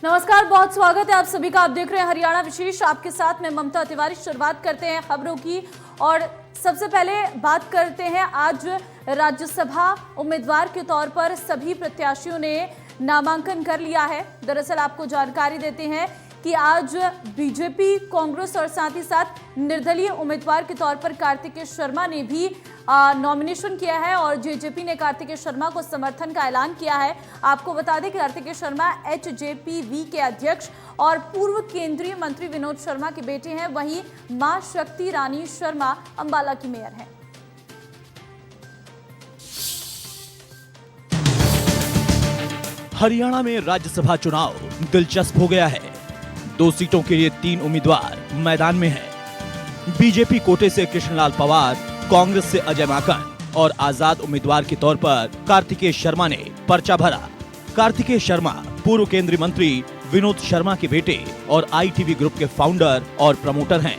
नमस्कार, बहुत स्वागत है आप सभी का। आप देख रहे हैं हरियाणा विशेष, आपके साथ में ममता तिवारी। शुरुआत करते हैं खबरों की और सबसे पहले बात करते हैं आज राज्यसभा उम्मीदवार के तौर पर सभी प्रत्याशियों ने नामांकन कर लिया है। दरअसल आपको जानकारी देते हैं कि आज बीजेपी, कांग्रेस और साथ ही साथ निर्दलीय उम्मीदवार के तौर पर कार्तिकेय शर्मा ने भी नॉमिनेशन किया है और जेजेपी ने कार्तिकेय शर्मा को समर्थन का ऐलान किया है। आपको बता दें कि कार्तिकेय शर्मा एचजेपीवी के अध्यक्ष और पूर्व केंद्रीय मंत्री विनोद शर्मा के बेटे हैं। वहीं मां शक्ति रानी शर्मा अंबाला की मेयर हैं। हरियाणा में राज्यसभा चुनाव दिलचस्प हो गया है। 2 सीटों के लिए 3 उम्मीदवार मैदान में हैं। बीजेपी कोटे से कृष्णलाल पवार, कांग्रेस से अजय माकन और आजाद उम्मीदवार के तौर पर कार्तिकेय शर्मा ने पर्चा भरा। कार्तिकेय शर्मा पूर्व केंद्रीय मंत्री विनोद शर्मा के बेटे और आईटीवी ग्रुप के फाउंडर और प्रमोटर हैं।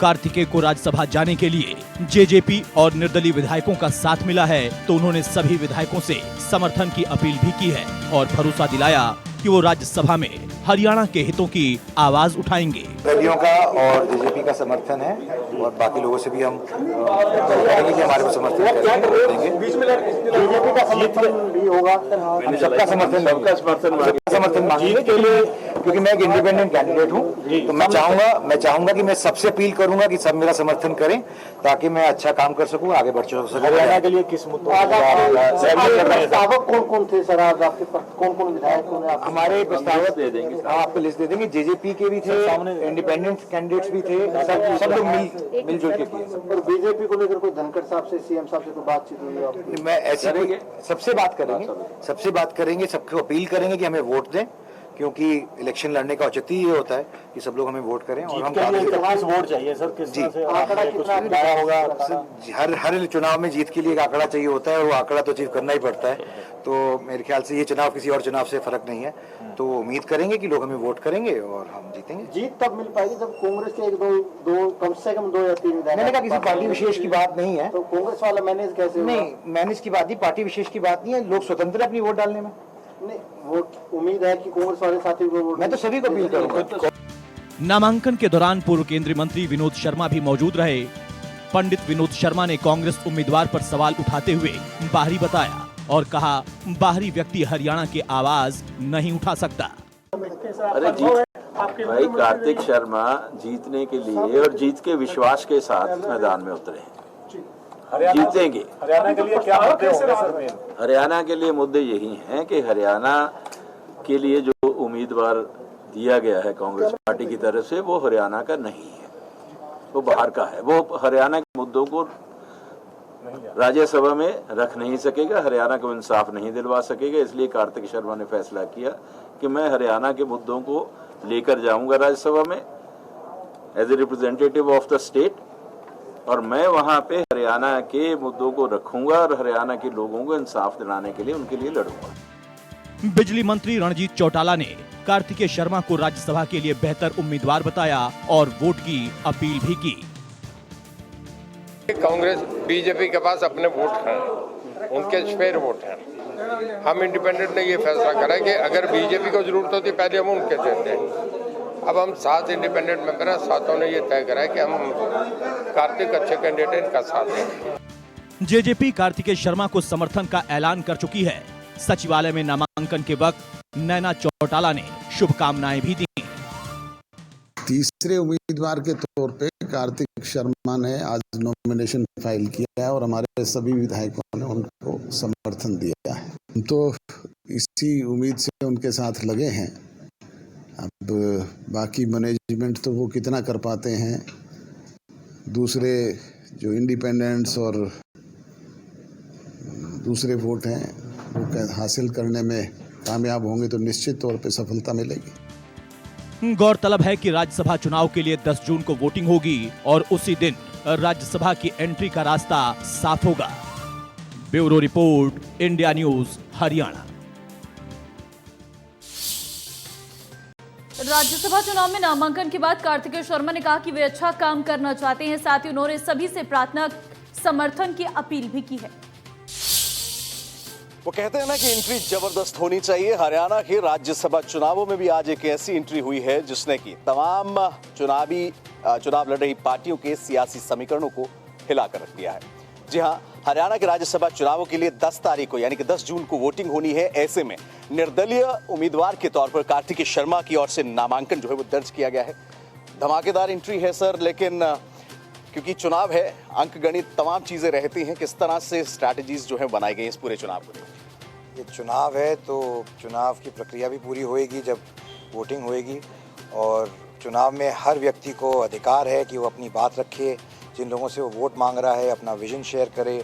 कार्तिकेय को राज्यसभा जाने के लिए जेजेपी और निर्दलीय विधायकों का साथ मिला है, तो उन्होंने सभी विधायकों से समर्थन की अपील भी की है और भरोसा दिलाया कि वो राज्यसभा में हरियाणा के हितों की आवाज उठाएंगे। निर्दलीयों का और जेजेपी का समर्थन है और बाकी लोगों से भी हम कहेंगे कि हमारे को समर्थन देंगे। बीजेपी का समर्थन भी होगा, हम सबका समर्थन मांगेंगे के लिए, क्योंकि मैं एक इंडिपेंडेंट कैंडिडेट हूँ। तो मैं चाहूंगा कि मैं सबसे अपील करूंगा कि सब मेरा समर्थन करें ताकि मैं अच्छा काम कर सकूं, आगे बढ़ सकूं। हरियाणा के लिए किस मुद्दों कौन थे सर? आज आपके कौन विधायक हमारे प्रस्तावक दे देंगे, आपको लिस्ट दे देंगे। जेजेपी के भी थे, इंडिपेंडेंट कैंडिडेट्स भी थे, सब लोग मिलजुल के किए। और बीजेपी को लेकर कोई धनखड़ साहब से, सीएम साहब से कोई बातचीत हुई? मैं ऐसे सबसे बात करेंगे, सबको अपील करेंगे कि हमें वोट दें, क्योंकि इलेक्शन लड़ने का औचित्य ये होता है कि सब लोग हमें वोट करें। और हम वोट चाहिए सर, किस तरह से आंकड़ा कितना लगाया होगा? हर चुनाव में जीत के लिए एक आंकड़ा चाहिए होता है और वो आंकड़ा तो अचीव करना ही पड़ता है। तो मेरे ख्याल से ये चुनाव किसी और चुनाव से फर्क नहीं है। तो उम्मीद करेंगे कि लोग हमें वोट करेंगे और हम जीतेंगे। जीत तब मिल पाएगी जब कांग्रेस के दो कम से कम 2 या 3 विधायक। मैंने कहा किसी पार्टी विशेष की बात नहीं है। तो कांग्रेस वाला मैनेज कैसे? नहीं, मैनेज की बात नहीं, पार्टी विशेष की बात नहीं है। लोग स्वतंत्र अपनी वोट डालने में। नहीं, वोट उम्मीद है कि कांग्रेस वाले साथी को वोट। मैं तो सभी को अपील करूंगा। नामांकन के दौरान पूर्व केंद्रीय मंत्री विनोद शर्मा भी मौजूद रहे। पंडित विनोद शर्मा ने कांग्रेस उम्मीदवार पर सवाल उठाते हुए बाहरी बताया और कहा, बाहरी व्यक्ति हरियाणा की आवाज नहीं उठा सकता। अरे भाई, कार्तिक शर्मा जीतने के लिए और जीत के विश्वास के साथ मैदान में उतरे हैं, जीतेंगे। हरियाणा के लिए क्या मुद्दे होंगे सर? हरियाणा के लिए मुद्दे यही हैं कि हरियाणा के लिए जो उम्मीदवार दिया गया है कांग्रेस पार्टी की तरफ से, वो हरियाणा का नहीं है, वो बाहर का है। वो हरियाणा के मुद्दों को राज्यसभा में रख नहीं सकेगा, हरियाणा को इंसाफ नहीं दिलवा सकेगा। इसलिए कार्तिक शर्मा ने फैसला किया कि मैं हरियाणा के मुद्दों को लेकर जाऊंगा राज्यसभा में as a representative of the state, और मैं वहां पे हरियाणा के मुद्दों को रखूंगा और हरियाणा के लोगों को इंसाफ दिलाने के लिए उनके लिए लड़ूंगा। बिजली मंत्री रणजीत चौटाला ने कार्तिकेय शर्मा को राज्यसभा के लिए बेहतर उम्मीदवार बताया और वोट की अपील भी की। कांग्रेस बीजेपी के पास अपने वोट हैं, उनके स्पेयर वोट हैं। हम इंडिपेंडेंट ने ये फैसला करा कि अगर बीजेपी को जरूरत होती पहले हम उनके देते हैं। अब हम 7 इंडिपेंडेंट मेंबर हैं, 7 ने ये तय करा है कि हम कार्तिक अच्छे कैंडिडेट का साथ देंगे। जेजेपी कार्तिकेय शर्मा को समर्थन का ऐलान कर चुकी है। सचिवालय में नामांकन के वक्त नैना चौटाला ने शुभकामनाएं भी दी। तीसरे उम्मीदवार के तौर पे कार्तिक शर्मा ने आज नॉमिनेशन फाइल किया है और हमारे सभी विधायकों ने उनको समर्थन दिया है। हम तो इसी उम्मीद से उनके साथ लगे हैं। अब बाकी मैनेजमेंट तो वो कितना कर पाते हैं, दूसरे जो इंडिपेंडेंट्स और दूसरे वोट हैं वो हासिल करने में कामयाब होंगे तो निश्चित तौर पे सफलता मिलेगी। गौरतलब है कि राज्यसभा चुनाव के लिए 10 जून को वोटिंग होगी और उसी दिन राज्यसभा की एंट्री का रास्ता साफ होगा। Bureau report, India news, Haryana. Rajya Sabha चुनाव में नामांकन के बाद कार्तिकेय शर्मा ने कहा कि वे अच्छा काम करना चाहते हैं। साथ ही उन्होंने सभी से प्रार्थना समर्थन की अपील भी की है। वो कहते हैं ना कि एंट्री जबरदस्त होनी चाहिए। हरियाणा के राज्यसभा चुनावों में भी आज एक ऐसी एंट्री हुई है जिसने कि तमाम चुनाव लड़ रही पार्टियों के सियासी समीकरणों को हिलाकर रख दिया है। जी हाँ, हरियाणा के राज्यसभा चुनावों के लिए 10 तारीख को यानी कि 10 जून को वोटिंग होनी है। ऐसे में निर्दलीय उम्मीदवार के तौर पर कार्तिकेय शर्मा की ओर से नामांकन जो है वो दर्ज किया गया है। धमाकेदार एंट्री है सर, लेकिन क्योंकि चुनाव है, अंकगणित तमाम चीजें रहती हैं, किस तरह से स्ट्रैटेजीज जो है बनाई गई इस पूरे चुनाव को? ये चुनाव है तो चुनाव की प्रक्रिया भी पूरी होएगी जब वोटिंग होएगी, और चुनाव में हर व्यक्ति को अधिकार है कि वो अपनी बात रखे, जिन लोगों से वो वोट मांग रहा है अपना विजन शेयर करे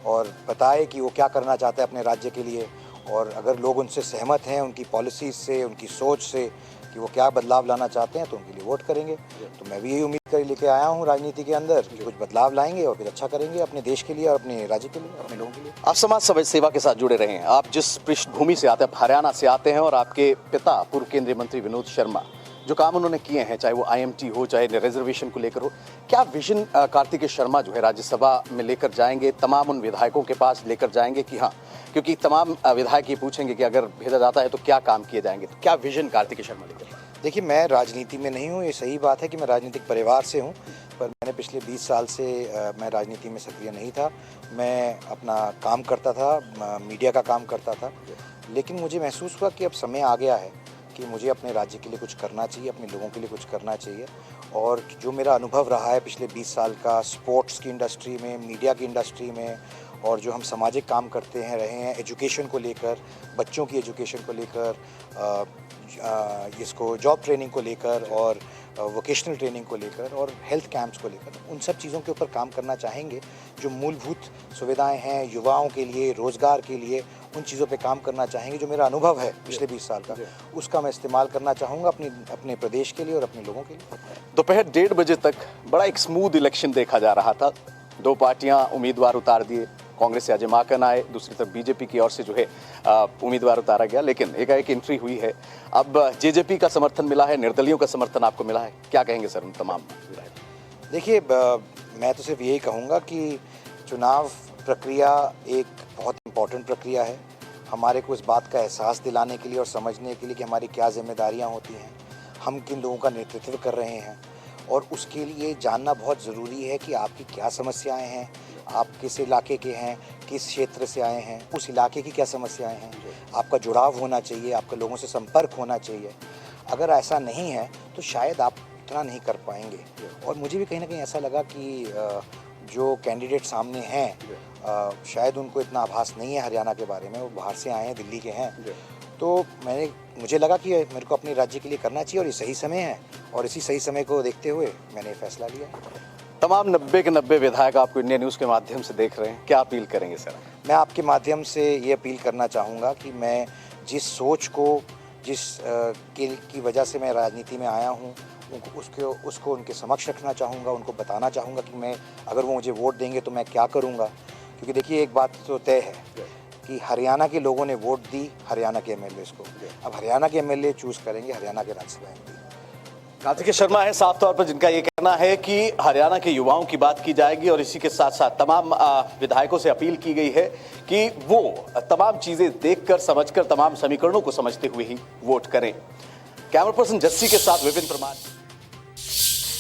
और बताए कि वो क्या करना चाहता है अपने राज्य के लिए। और अगर लोग उनसे सहमत हैं, उनकी पॉलिसीज से, उनकी सोच से कि वो क्या बदलाव लाना चाहते हैं, तो उनके लिए वोट करेंगे। तो मैं भी यही उम्मीद कर लेके आया हूँ राजनीति के अंदर कि कुछ बदलाव लाएंगे और फिर अच्छा करेंगे अपने देश के लिए और अपने राज्य के लिए, अपने लोगों के लिए। आप समाज सेवा के साथ जुड़े रहे हैं। आप जिस पृष्ठभूमि से आते हैं, हरियाणा से आते हैं, और आपके पिता पूर्व केंद्रीय मंत्री विनोद शर्मा, जो काम उन्होंने किए हैं, चाहे वो IMT हो, चाहे रिजर्वेशन को लेकर हो, क्या विजन कार्तिकेय शर्मा जो है राज्यसभा में लेकर जाएंगे, तमाम उन विधायकों के पास लेकर जाएंगे कि हाँ, क्योंकि तमाम विधायक ये पूछेंगे कि अगर भेजा जाता है तो क्या काम किए जाएंगे, तो क्या विजन कार्तिकेय शर्मा लेकर? देखिए, मैं राजनीति में नहीं हूँ, ये सही बात है कि मैं राजनीतिक परिवार से हूँ, पर मैंने पिछले 20 साल से मैं राजनीति में सक्रिय नहीं था। मैं अपना काम करता था, मीडिया का काम करता था, लेकिन मुझे महसूस हुआ कि अब समय आ गया है कि मुझे अपने राज्य के लिए कुछ करना चाहिए, अपने लोगों के लिए कुछ करना चाहिए। और जो मेरा अनुभव रहा है पिछले 20 साल का स्पोर्ट्स की इंडस्ट्री में, मीडिया की इंडस्ट्री में, और जो हम सामाजिक काम करते हैं रहे हैं एजुकेशन को लेकर, बच्चों की एजुकेशन को लेकर, इसको जॉब ट्रेनिंग को लेकर और वोकेशनल ट्रेनिंग को लेकर और हेल्थ कैंप्स को लेकर, उन सब चीज़ों के ऊपर काम करना चाहेंगे। जो मूलभूत सुविधाएं हैं युवाओं के लिए, रोज़गार के लिए, उन चीज़ों पे काम करना चाहेंगे। जो मेरा अनुभव है पिछले 20 साल का, उसका मैं इस्तेमाल करना चाहूँगा अपने प्रदेश के लिए और अपने लोगों के लिए। दोपहर 1:30 बजे तक बड़ा एक स्मूथ इलेक्शन देखा जा रहा था। 2 पार्टियां उम्मीदवार उतार दिए, कांग्रेस से अजय माकन आए, दूसरी तरफ बीजेपी की ओर से जो है उम्मीदवार उतारा गया, लेकिन एकाएक एंट्री हुई है। अब जेजेपी का समर्थन मिला है, निर्दलियों का समर्थन आपको मिला है, क्या कहेंगे सर उन तमाम? देखिए, मैं तो सिर्फ यही कहूँगा कि चुनाव प्रक्रिया एक बहुत इम्पॉर्टेंट प्रक्रिया है। हमारे को इस बात का एहसास दिलाने के लिए और समझने के लिए कि हमारी क्या जिम्मेदारियाँ होती हैं, हम किन लोगों का नेतृत्व कर रहे हैं, और उसके लिए जानना बहुत ज़रूरी है कि आपकी क्या समस्याएं हैं, आप किस इलाके के हैं, किस क्षेत्र से आए हैं, उस इलाके की क्या समस्याएं हैं। आपका जुड़ाव होना चाहिए, आपका लोगों से संपर्क होना चाहिए। अगर ऐसा नहीं है तो शायद आप इतना नहीं कर पाएंगे। और मुझे भी कहीं ना कहीं ऐसा लगा कि जो कैंडिडेट सामने हैं शायद उनको इतना आभास नहीं है हरियाणा के बारे में, वो बाहर से आए हैं, दिल्ली के हैं। तो मुझे लगा कि मेरे को अपने राज्य के लिए करना चाहिए और ये सही समय है, और इसी सही समय को देखते हुए मैंने फैसला लिया। तमाम 90 के 90 विधायक आपको इंडिया न्यूज़ के माध्यम से देख रहे हैं, क्या अपील करेंगे सर? मैं आपके माध्यम से ये अपील करना चाहूँगा कि मैं जिस सोच को, की वजह से मैं राजनीति में आया हूँ, उसको उनके समक्ष रखना चाहूँगा, उनको बताना चाहूँगा कि मैं, अगर वो मुझे वोट देंगे तो मैं क्या करूँगा। क्योंकि देखिए, एक बात तो तय है कि हरियाणा के लोगों ने वोट दी हरियाणा के MLAs को, अब हरियाणा के MLA चूज़ करेंगे हरियाणा के राज्यसभा MP। कार्तिकेय शर्मा है साफ तौर पर जिनका ये कहना है कि हरियाणा के युवाओं की बात की जाएगी, और इसी के साथ साथ तमाम विधायकों से अपील की गई है कि वो तमाम चीजें देखकर, समझकर, तमाम समीकरणों को समझते हुए ही वोट करें। कैमरा पर्सन जस्सी के साथ विपिन परमार।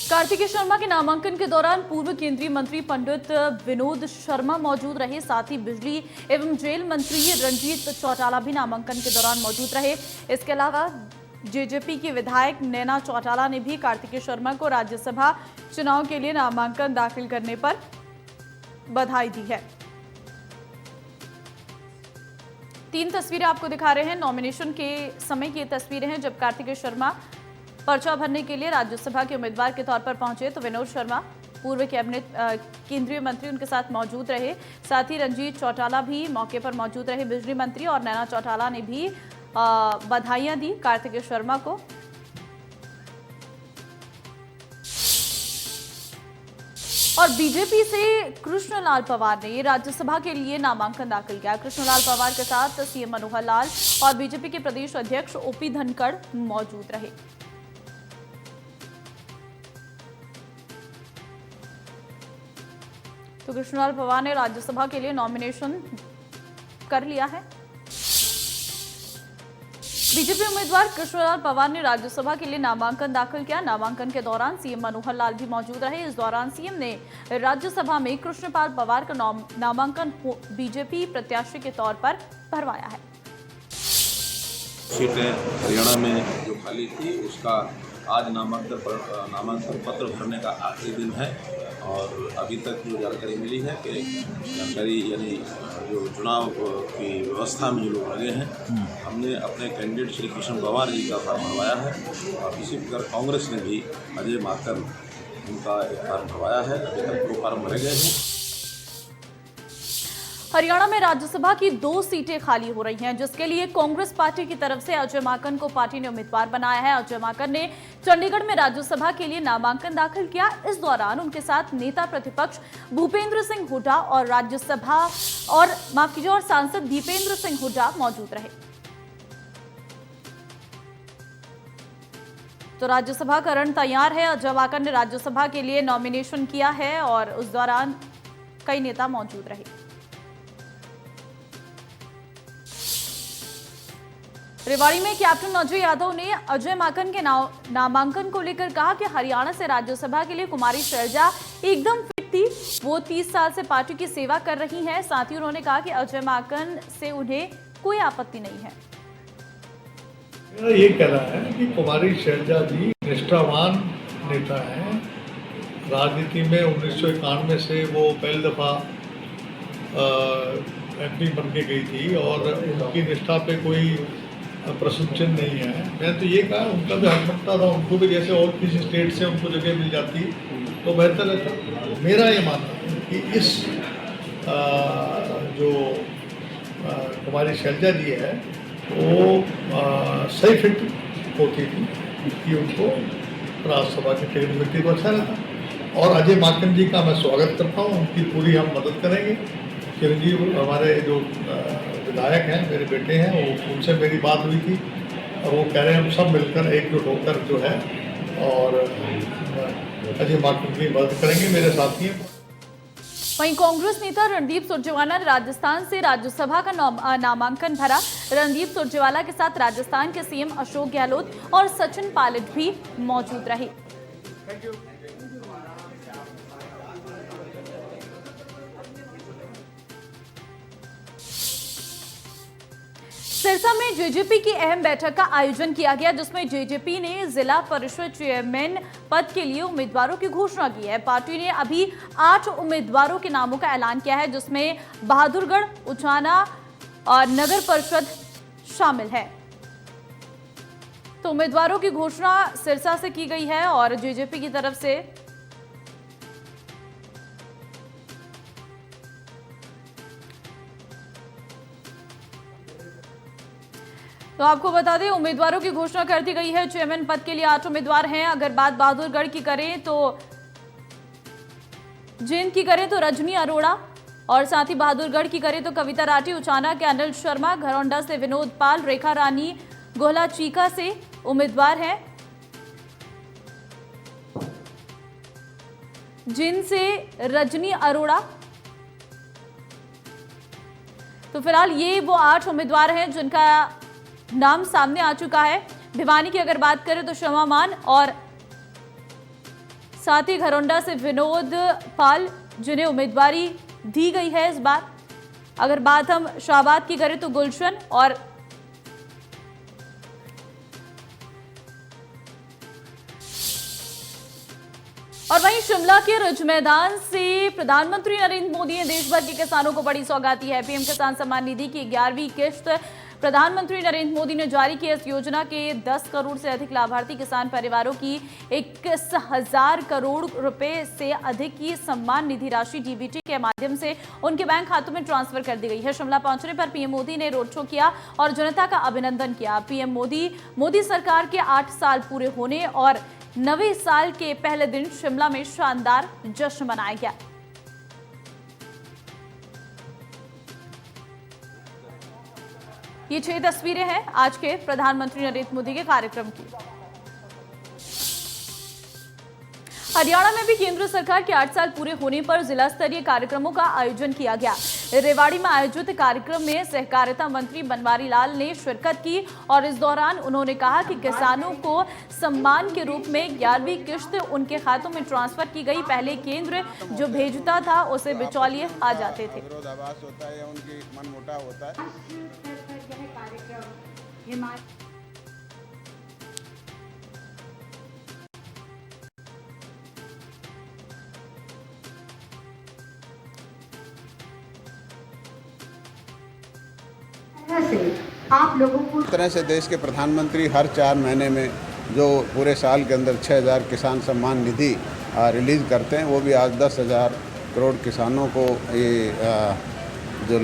कार्तिकेय शर्मा के नामांकन के दौरान पूर्व केंद्रीय मंत्री पंडित विनोद शर्मा मौजूद रहे, साथ ही बिजली एवं जेल मंत्री रंजीत चौटाला भी नामांकन के दौरान मौजूद रहे। इसके अलावा जेजेपी की विधायक नैना चौटाला ने भी कार्तिकेय शर्मा को राज्यसभा चुनाव के लिए नामांकन दाखिल करने पर बधाई दी है। 3 तस्वीरें आपको दिखा रहे हैं। नॉमिनेशन के समय की तस्वीरें हैं जब कार्तिकेय शर्मा पर्चा भरने के लिए राज्यसभा के उम्मीदवार के तौर पर पहुंचे, तो विनोद शर्मा पूर्व कैबिनेट केंद्रीय मंत्री उनके साथ मौजूद रहे। साथ ही रंजीत चौटाला भी मौके पर मौजूद रहे, बिजली मंत्री, और नैना चौटाला ने भी बधाइयां दी कार्तिकेय शर्मा को। और बीजेपी से कृष्णलाल पवार ने राज्यसभा के लिए नामांकन दाखिल किया। कृष्णलाल पवार के साथ सीएम मनोहर लाल और बीजेपी के प्रदेश अध्यक्ष ओपी धनखड़ मौजूद रहे। तो कृष्णलाल पवार ने राज्यसभा के लिए नॉमिनेशन कर लिया है। बीजेपी उम्मीदवार कृष्णलाल पवार ने राज्यसभा के लिए नामांकन दाखिल किया। नामांकन के दौरान सीएम मनोहर लाल भी मौजूद रहे। इस दौरान सीएम ने राज्यसभा में कृष्णपाल पवार का नामांकन बीजेपी प्रत्याशी के तौर पर भरवाया है। सीटें हरियाणा में जो खाली थी उसका आज नामांकन पत्र भरने का आखिरी दिन है और अभी तक जो जानकारी मिली है कि जानकारी यानी जो चुनाव की व्यवस्था में जो लोग लगे हैं, हमने अपने कैंडिडेट श्री कृष्ण पवार जी का फॉर्म भरवाया है और इसी प्रकार कांग्रेस ने भी अजय माकन उनका एक फॉर्म भरवाया है। अभी तक 2 फॉर्म भरे गए हैं। हरियाणा में राज्यसभा की 2 सीटें खाली हो रही हैं, जिसके लिए कांग्रेस पार्टी की तरफ से अजय माकन को पार्टी ने उम्मीदवार बनाया है। अजय माकन ने चंडीगढ़ में राज्यसभा के लिए नामांकन दाखिल किया। इस दौरान उनके साथ नेता प्रतिपक्ष भूपेंद्र सिंह हुड्डा और और सांसद दीपेंद्र सिंह हुड्डा मौजूद रहे। तो राज्यसभा का रण तैयार है। अजय माकन ने राज्यसभा के लिए नॉमिनेशन किया है और उस दौरान कई नेता मौजूद रहे। रेवाड़ी में कैप्टन अजय यादव ने अजय माकन के नामांकन को लेकर कहा कि हरियाणा से राज्यसभा के लिए कुमारी शैलजा एकदम फिट थी। वो 30 साल से पार्टी की सेवा कर रही हैं। साथ ही उन्होंने कहा कि अजय माकन से उन्हें कोई आपत्ति नहीं है। मेरा ये कहना है कि कुमारी शैलजा जी निष्ठावान नेता हैं। राजनीति में 1991 से वो पहली दफा MP बन के गई थी और उनकी निष्ठा पे कोई प्रश्न चिन्ह नहीं है। मैं तो ये कहा उनका भी हक बनता था, उनको भी जैसे और किसी स्टेट से उनको जगह मिल जाती तो बेहतर रहता। मेरा ये मानना है कि इस जो कुमारी शैलजा जी है वो सही फिट होती थी कि उनको राज्यसभा की टिकट मिलती तो अच्छा रहता। और अजय माकन जी का मैं स्वागत करता हूँ, उनकी पूरी हम मदद करेंगे। चिरंजीव हमारे जो विधायक हैं, मेरे बेटे हैं, वो उनसे मेरी बात हुई थी और वो कह रहे हैं हम सब मिलकर एकजुट होकर जो है और अजय माकन की मदद करेंगे, मेरे साथी हैं। वहीं कांग्रेस नेता रणदीप सुरजेवाला ने राजस्थान से राज्यसभा का नामांकन भरा। रणदीप सुरजेवाला के साथ राजस्थान के सीएम अशोक गहलोत और सचिन पायलट भी मौजूद रहे। सिरसा में जेजेपी की अहम बैठक का आयोजन किया गया, जिसमें जेजेपी ने जिला परिषद चेयरमैन पद के लिए उम्मीदवारों की घोषणा की है। पार्टी ने अभी 8 उम्मीदवारों के नामों का ऐलान किया है, जिसमें बहादुरगढ़, उचाना और नगर परिषद शामिल है। तो उम्मीदवारों की घोषणा सिरसा से की गई है और जेजेपी की तरफ से तो आपको बता दें उम्मीदवारों की घोषणा कर दी गई है। चेयरमैन पद के लिए 8 उम्मीदवार हैं। अगर बात बहादुरगढ़ की करें तो जींद की करें तो रजनी अरोड़ा और साथ ही बहादुरगढ़ की करें तो कविता राठी, उचाना के अनिल शर्मा, घरौंडा से विनोद पाल, रेखा रानी गोहला चीका से उम्मीदवार हैं। जींद से रजनी अरोड़ा। तो फिलहाल ये वो 8 उम्मीदवार हैं जिनका नाम सामने आ चुका है। भिवानी की अगर बात करें तो शमा मान और साथ ही घरौंडा से विनोद पाल, जिन्हें उम्मीदवारी दी गई है इस बार। अगर बात हम शाहबाद की करें तो गुलशन और वहीं शिमला के रिज मैदान से प्रधानमंत्री नरेंद्र मोदी ने देश भर के किसानों को बड़ी सौगात दी है। पीएम किसान सम्मान निधि की 11वीं किश्त प्रधानमंत्री नरेंद्र मोदी ने जारी की। इस योजना के 10 करोड़ से अधिक लाभार्थी किसान परिवारों की 21,000 करोड़ रुपए से अधिक की सम्मान निधि राशि डीबीटी के माध्यम से उनके बैंक खातों में ट्रांसफर कर दी गई है। शिमला पहुंचने पर पीएम मोदी ने रोड शो किया और जनता का अभिनंदन किया। पीएम मोदी सरकार के 8 साल पूरे होने और नवे साल के पहले दिन शिमला में शानदार जश्न मनाया गया। ये 6 तस्वीरें हैं आज के प्रधानमंत्री नरेंद्र मोदी के कार्यक्रम की। हरियाणा में भी केंद्र सरकार के 8 साल पूरे होने पर जिला स्तरीय कार्यक्रमों का आयोजन किया गया। रेवाड़ी में आयोजित कार्यक्रम में सहकारिता मंत्री बनवारी लाल ने शिरकत की और इस दौरान उन्होंने कहा कि किसानों को सम्मान के रूप में 11वीं किश्त उनके खातों में ट्रांसफर की गई। पहले केंद्र जो भेजता था उसे बिचौलिए आ जाते थे। विरोधाभास होता है या उनकी मनमुटाव होता है। आप लोगों को इस तरह से देश के प्रधानमंत्री हर 4 महीने में जो पूरे साल के अंदर 6,000 किसान सम्मान निधि रिलीज़ करते हैं, वो भी आज 10,000 करोड़ किसानों को ये जो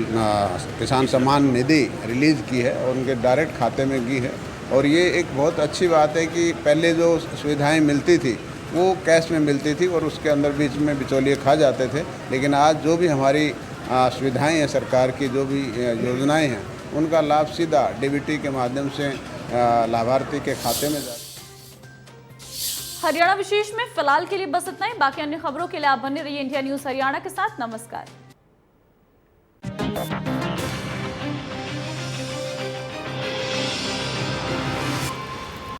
किसान सम्मान निधि रिलीज़ की है और उनके डायरेक्ट खाते में की है। और ये एक बहुत अच्छी बात है कि पहले जो सुविधाएं मिलती थी वो कैश में मिलती थी और उसके अंदर बीच में बिचौलिए खा जाते थे, लेकिन आज जो भी हमारी सुविधाएं हैं, सरकार की जो भी योजनाएं हैं, उनका लाभ सीधा डीबीटी के माध्यम से लाभार्थी के खाते में जाता है। हरियाणा विशेष में फिलहाल के लिए बस इतना ही। बाकी अन्य खबरों के लिए आप बने रहिए इंडिया न्यूज हरियाणा के साथ। नमस्कार।